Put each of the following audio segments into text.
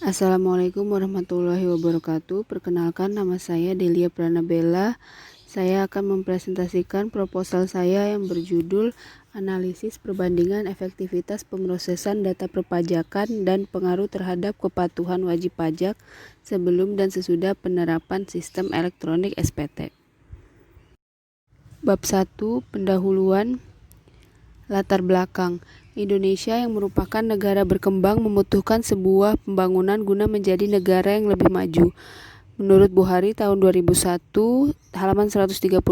Assalamualaikum warahmatullahi wabarakatuh. Perkenalkan, nama saya Delia Pranabella. Saya akan mempresentasikan proposal saya yang berjudul Analisis Perbandingan Efektivitas Pemrosesan Data Perpajakan dan Pengaruh Terhadap Kepatuhan Wajib Pajak sebelum dan sesudah penerapan Sistem Elektronik SPT. Bab 1. Pendahuluan. Latar belakang. Indonesia yang merupakan negara berkembang membutuhkan sebuah pembangunan guna menjadi negara yang lebih maju. Menurut Buhari tahun 2001, halaman 134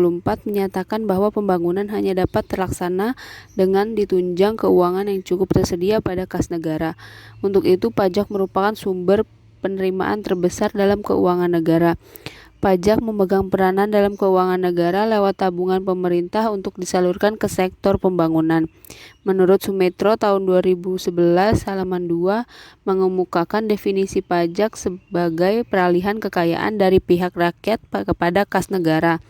menyatakan bahwa pembangunan hanya dapat terlaksana dengan ditunjang keuangan yang cukup tersedia pada kas negara. Untuk itu, pajak merupakan sumber penerimaan terbesar dalam keuangan negara. Pajak memegang peranan dalam keuangan negara lewat tabungan pemerintah untuk disalurkan ke sektor pembangunan. Menurut Sumetro tahun 2011 halaman 2 mengemukakan definisi pajak sebagai peralihan kekayaan dari pihak rakyat kepada kas negara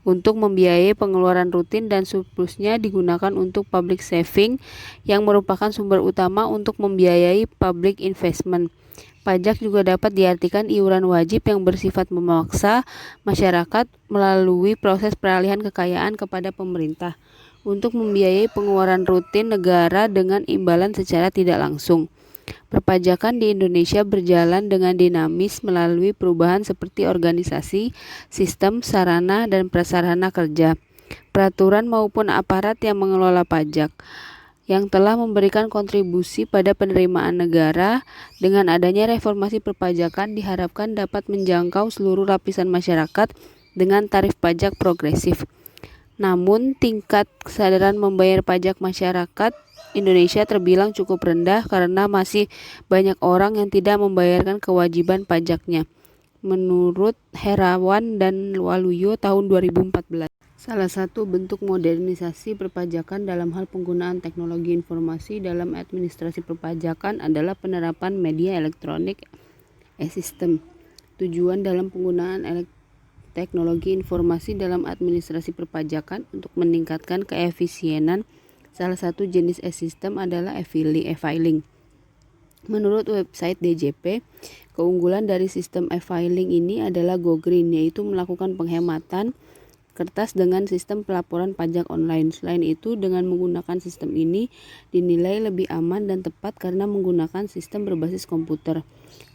untuk membiayai pengeluaran rutin dan surplusnya digunakan untuk public saving yang merupakan sumber utama untuk membiayai public investment. Pajak juga dapat diartikan iuran wajib yang bersifat memaksa masyarakat melalui proses peralihan kekayaan kepada pemerintah untuk membiayai pengeluaran rutin negara dengan imbalan secara tidak langsung. Perpajakan di Indonesia berjalan dengan dinamis melalui perubahan seperti organisasi, sistem, sarana, dan prasarana kerja, peraturan maupun aparat yang mengelola pajak, yang telah memberikan kontribusi pada penerimaan negara. Dengan adanya reformasi perpajakan diharapkan dapat menjangkau seluruh lapisan masyarakat dengan tarif pajak progresif. Namun, tingkat kesadaran membayar pajak masyarakat Indonesia terbilang cukup rendah karena masih banyak orang yang tidak membayarkan kewajiban pajaknya. Menurut Herawan dan Waluyo tahun 2014. Salah satu bentuk modernisasi perpajakan dalam hal penggunaan teknologi informasi dalam administrasi perpajakan adalah penerapan media elektronik e-system. Tujuan dalam penggunaan teknologi informasi dalam administrasi perpajakan untuk meningkatkan keefisienan. Salah satu jenis e-system adalah e-filing. Menurut website DJP, keunggulan dari sistem e-filing ini adalah go green, yaitu melakukan penghematan kertas dengan sistem pelaporan pajak online. Selain itu, dengan menggunakan sistem ini dinilai lebih aman dan tepat karena menggunakan sistem berbasis komputer.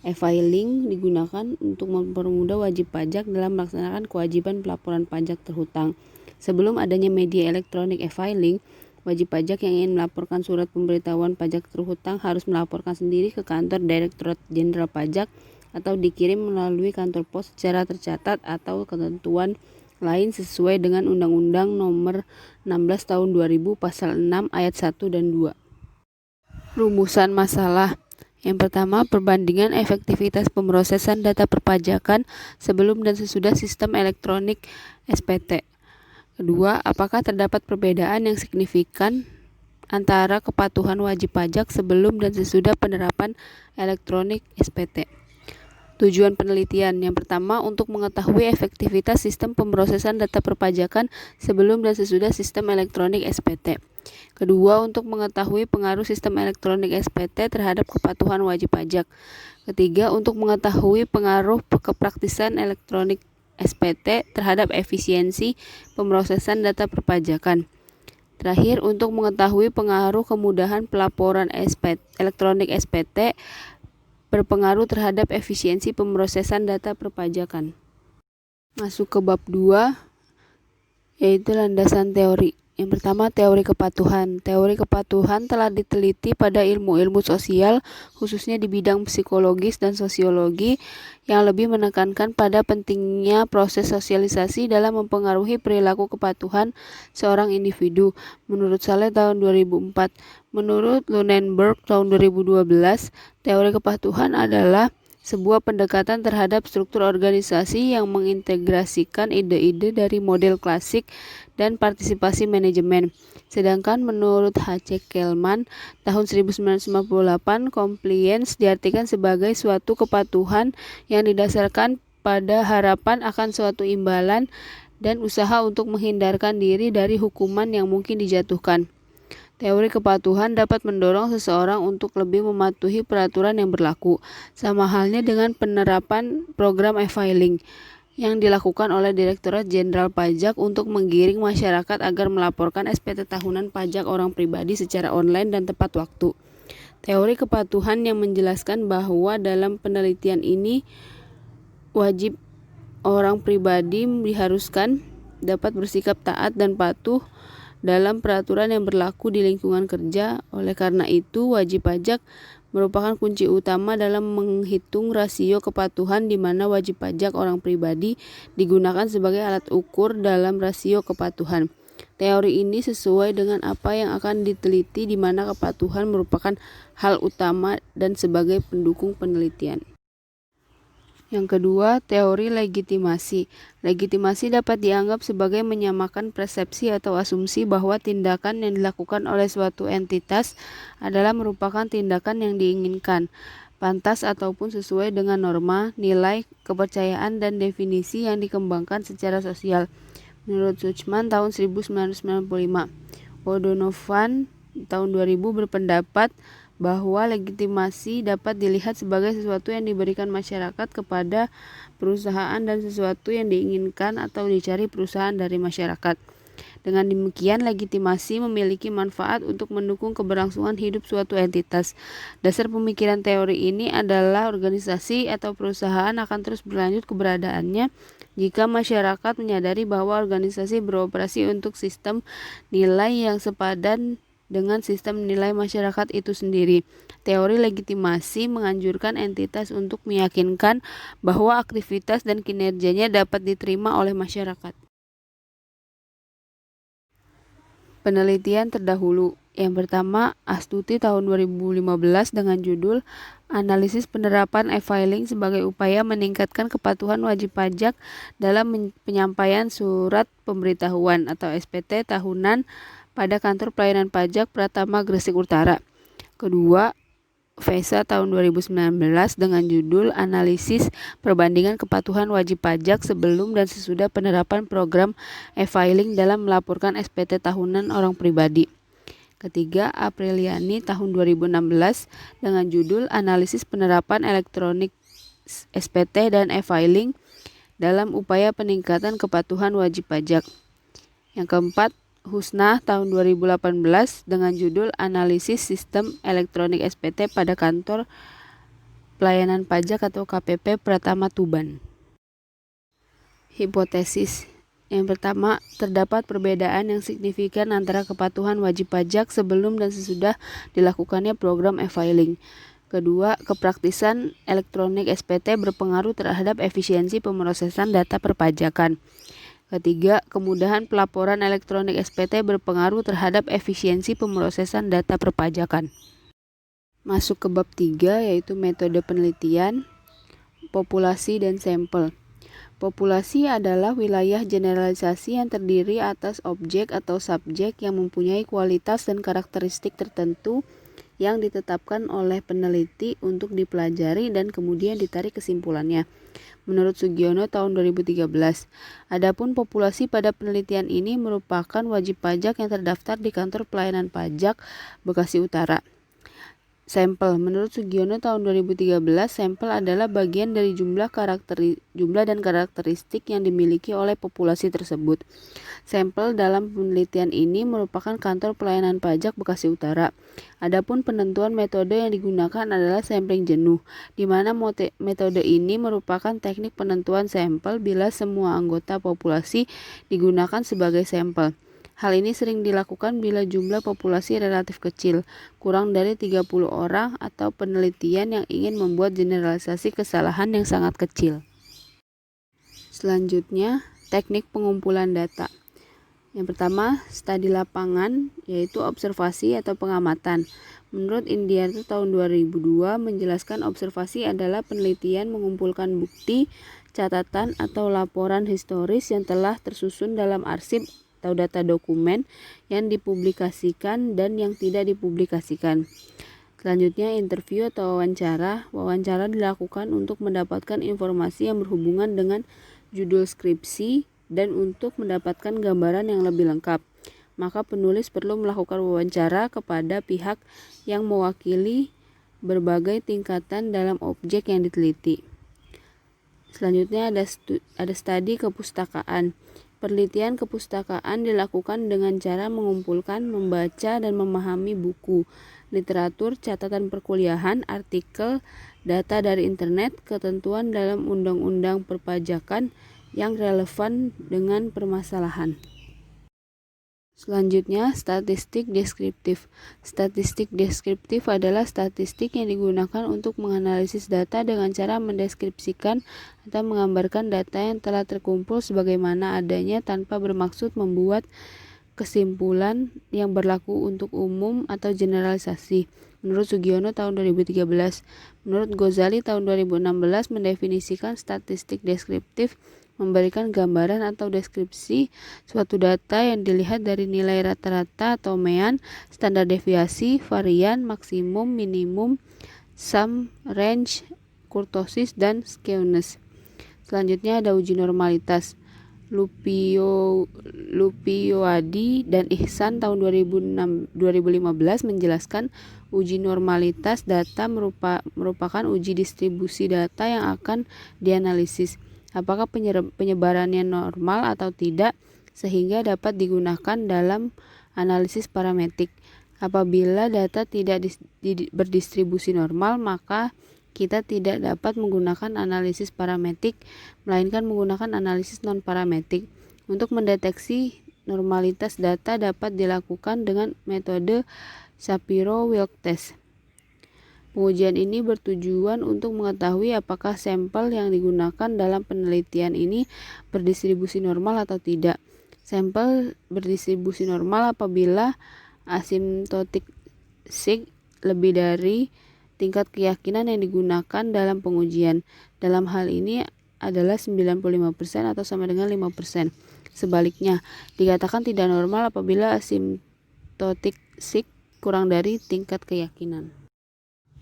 E-filing digunakan untuk mempermudah wajib pajak dalam melaksanakan kewajiban pelaporan pajak terhutang. Sebelum adanya media elektronik e-filing, wajib pajak yang ingin melaporkan surat pemberitahuan pajak terhutang harus melaporkan sendiri ke kantor Direktorat Jenderal Pajak atau dikirim melalui kantor pos secara tercatat atau ketentuan lain sesuai dengan Undang-Undang Nomor 16 Tahun 2000 Pasal 6 Ayat 1 dan 2. Rumusan masalah. Yang pertama, perbandingan efektivitas pemrosesan data perpajakan sebelum dan sesudah sistem elektronik SPT. Kedua, apakah terdapat perbedaan yang signifikan antara kepatuhan wajib pajak sebelum dan sesudah penerapan elektronik SPT? Tujuan penelitian. Yang pertama, untuk mengetahui efektivitas sistem pemrosesan data perpajakan sebelum dan sesudah sistem elektronik SPT. Kedua, untuk mengetahui pengaruh sistem elektronik SPT terhadap kepatuhan wajib pajak. Ketiga, untuk mengetahui pengaruh kepraktisan elektronik SPT terhadap efisiensi pemrosesan data perpajakan. Terakhir, untuk mengetahui pengaruh kemudahan pelaporan elektronik SPT berpengaruh terhadap efisiensi pemrosesan data perpajakan. Masuk ke bab 2, yaitu landasan teori. Yang pertama, teori kepatuhan. Teori kepatuhan telah diteliti pada ilmu-ilmu sosial, khususnya di bidang psikologis dan sosiologi, yang lebih menekankan pada pentingnya proses sosialisasi dalam mempengaruhi perilaku kepatuhan seorang individu. Menurut Saleh tahun 2004. Menurut Lunenburg tahun 2012, teori kepatuhan adalah sebuah pendekatan terhadap struktur organisasi yang mengintegrasikan ide-ide dari model klasik dan partisipasi manajemen. Sedangkan menurut H.C. Kelman tahun 1998, compliance diartikan sebagai suatu kepatuhan yang didasarkan pada harapan akan suatu imbalan dan usaha untuk menghindarkan diri dari hukuman yang mungkin dijatuhkan. Teori kepatuhan dapat mendorong seseorang untuk lebih mematuhi peraturan yang berlaku, sama halnya dengan penerapan program e-filing yang dilakukan oleh Direktorat Jenderal Pajak untuk menggiring masyarakat agar melaporkan SPT tahunan pajak orang pribadi secara online dan tepat waktu. Teori kepatuhan yang menjelaskan bahwa dalam penelitian ini wajib orang pribadi diharuskan dapat bersikap taat dan patuh dalam peraturan yang berlaku di lingkungan kerja. Oleh karena itu, wajib pajak merupakan kunci utama dalam menghitung rasio kepatuhan, di mana wajib pajak orang pribadi digunakan sebagai alat ukur dalam rasio kepatuhan. Teori ini sesuai dengan apa yang akan diteliti, di mana kepatuhan merupakan hal utama dan sebagai pendukung penelitian. Yang kedua, teori legitimasi. Legitimasi dapat dianggap sebagai menyamakan persepsi atau asumsi bahwa tindakan yang dilakukan oleh suatu entitas adalah merupakan tindakan yang diinginkan, pantas ataupun sesuai dengan norma, nilai, kepercayaan, dan definisi yang dikembangkan secara sosial. Menurut Suchman tahun 1995, O'Donovan tahun 2000 berpendapat bahwa legitimasi dapat dilihat sebagai sesuatu yang diberikan masyarakat kepada perusahaan dan sesuatu yang diinginkan atau dicari perusahaan dari masyarakat. Dengan demikian, legitimasi memiliki manfaat untuk mendukung keberlangsungan hidup suatu entitas. Dasar pemikiran teori ini adalah organisasi atau perusahaan akan terus berlanjut keberadaannya jika masyarakat menyadari bahwa organisasi beroperasi untuk sistem nilai yang sepadan dengan sistem nilai masyarakat itu sendiri. Teori legitimasi menganjurkan entitas untuk meyakinkan bahwa aktivitas dan kinerjanya dapat diterima oleh masyarakat. Penelitian terdahulu. Yang pertama, Astuti tahun 2015 dengan judul Analisis Penerapan e-filing sebagai upaya meningkatkan kepatuhan wajib pajak dalam penyampaian surat pemberitahuan atau SPT tahunan pada Kantor Pelayanan Pajak Pratama Gresik Utara. Kedua, Vesa tahun 2019 dengan judul Analisis Perbandingan Kepatuhan Wajib Pajak sebelum dan sesudah penerapan program e-filing dalam melaporkan SPT tahunan orang pribadi. Ketiga, Apriliani tahun 2016 dengan judul Analisis Penerapan Elektronik SPT dan e-filing dalam upaya peningkatan kepatuhan wajib pajak. Yang keempat, Husnah tahun 2018 dengan judul Analisis Sistem Elektronik SPT pada Kantor Pelayanan Pajak atau KPP Pratama Tuban. Hipotesis. Yang pertama, terdapat perbedaan yang signifikan antara kepatuhan wajib pajak sebelum dan sesudah dilakukannya program e-filing. Kedua, kepraktisan elektronik SPT berpengaruh terhadap efisiensi pemrosesan data perpajakan. Ketiga, kemudahan pelaporan elektronik SPT berpengaruh terhadap efisiensi pemrosesan data perpajakan. Masuk ke bab 3, yaitu metode penelitian, populasi dan sampel. Populasi adalah wilayah generalisasi yang terdiri atas objek atau subjek yang mempunyai kualitas dan karakteristik tertentu yang ditetapkan oleh peneliti untuk dipelajari dan kemudian ditarik kesimpulannya. Menurut Sugiono tahun 2013, adapun populasi pada penelitian ini merupakan wajib pajak yang terdaftar di Kantor Pelayanan Pajak Bekasi Utara. Sampel. Menurut Sugiono tahun 2013, sampel adalah bagian dari jumlah dan karakteristik yang dimiliki oleh populasi tersebut. Sampel dalam penelitian ini merupakan Kantor Pelayanan Pajak Bekasi Utara. Adapun penentuan metode yang digunakan adalah sampling jenuh, di mana metode ini merupakan teknik penentuan sampel bila semua anggota populasi digunakan sebagai sampel. Hal ini sering dilakukan bila jumlah populasi relatif kecil, kurang dari 30 orang, atau penelitian yang ingin membuat generalisasi kesalahan yang sangat kecil. Selanjutnya, teknik pengumpulan data. Yang pertama, studi lapangan, yaitu observasi atau pengamatan. Menurut Indiarto tahun 2002 menjelaskan observasi adalah penelitian mengumpulkan bukti, catatan, atau laporan historis yang telah tersusun dalam arsip atau data dokumen yang dipublikasikan dan yang tidak dipublikasikan. Selanjutnya, interview atau wawancara. Wawancara dilakukan untuk mendapatkan informasi yang berhubungan dengan judul skripsi dan untuk mendapatkan gambaran yang lebih lengkap. maka penulis perlu melakukan wawancara kepada pihak yang mewakili berbagai tingkatan dalam objek yang diteliti. Selanjutnya ada studi kepustakaan. Penelitian kepustakaan dilakukan dengan cara mengumpulkan, membaca, dan memahami buku, literatur, catatan perkuliahan, artikel, data dari internet, ketentuan dalam undang-undang perpajakan yang relevan dengan permasalahan. Selanjutnya, statistik deskriptif. Statistik deskriptif adalah statistik yang digunakan untuk menganalisis data dengan cara mendeskripsikan atau menggambarkan data yang telah terkumpul sebagaimana adanya tanpa bermaksud membuat kesimpulan yang berlaku untuk umum atau generalisasi. Menurut Sugiono tahun 2013, menurut Ghazali tahun 2016 mendefinisikan statistik deskriptif memberikan gambaran atau deskripsi suatu data yang dilihat dari nilai rata-rata atau mean, standar deviasi, varian, maksimum, minimum, sum, range, kurtosis, dan skewness. Selanjutnya ada uji normalitas. Lupioadi dan Ihsan tahun 2015 menjelaskan uji normalitas data merupakan uji distribusi data yang akan dianalisis. Apakah penyebarannya normal atau tidak, sehingga dapat digunakan dalam analisis parametrik. Apabila data tidak berdistribusi normal, maka kita tidak dapat menggunakan analisis parametrik, melainkan menggunakan analisis non-parametrik. Untuk mendeteksi normalitas data dapat dilakukan dengan metode Shapiro-Wilk test. Pengujian ini bertujuan untuk mengetahui apakah sampel yang digunakan dalam penelitian ini berdistribusi normal atau tidak. Sampel berdistribusi normal apabila asymptotic sign lebih dari tingkat keyakinan yang digunakan dalam pengujian. Dalam hal ini adalah 95% atau sama dengan 5%. Sebaliknya, dikatakan tidak normal apabila asymptotic sign kurang dari tingkat keyakinan.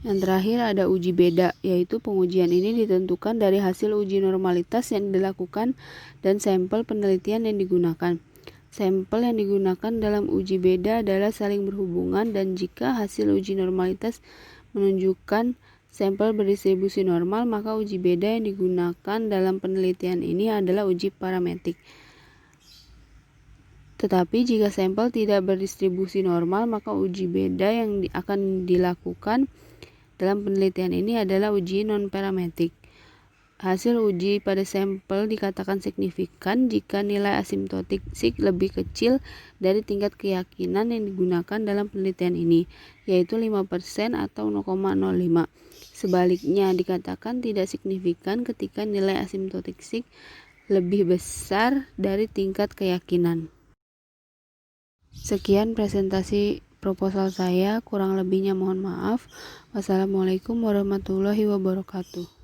Yang terakhir ada uji beda, yaitu pengujian ini ditentukan dari hasil uji normalitas yang dilakukan dan sampel penelitian yang digunakan. Sampel yang digunakan dalam uji beda adalah saling berhubungan, dan jika hasil uji normalitas menunjukkan sampel berdistribusi normal, maka uji beda yang digunakan dalam penelitian ini adalah uji parametrik. Tetapi jika sampel tidak berdistribusi normal, maka uji beda yang akan dilakukan dalam penelitian ini adalah uji non-parametrik. Hasil uji pada sampel dikatakan signifikan jika nilai asymptotic sign lebih kecil dari tingkat keyakinan yang digunakan dalam penelitian ini, yaitu 5% atau 0,05. Sebaliknya, dikatakan tidak signifikan ketika nilai asymptotic sign lebih besar dari tingkat keyakinan. Sekian presentasi proposal saya, kurang lebihnya mohon maaf. Wassalamualaikum warahmatullahi wabarakatuh.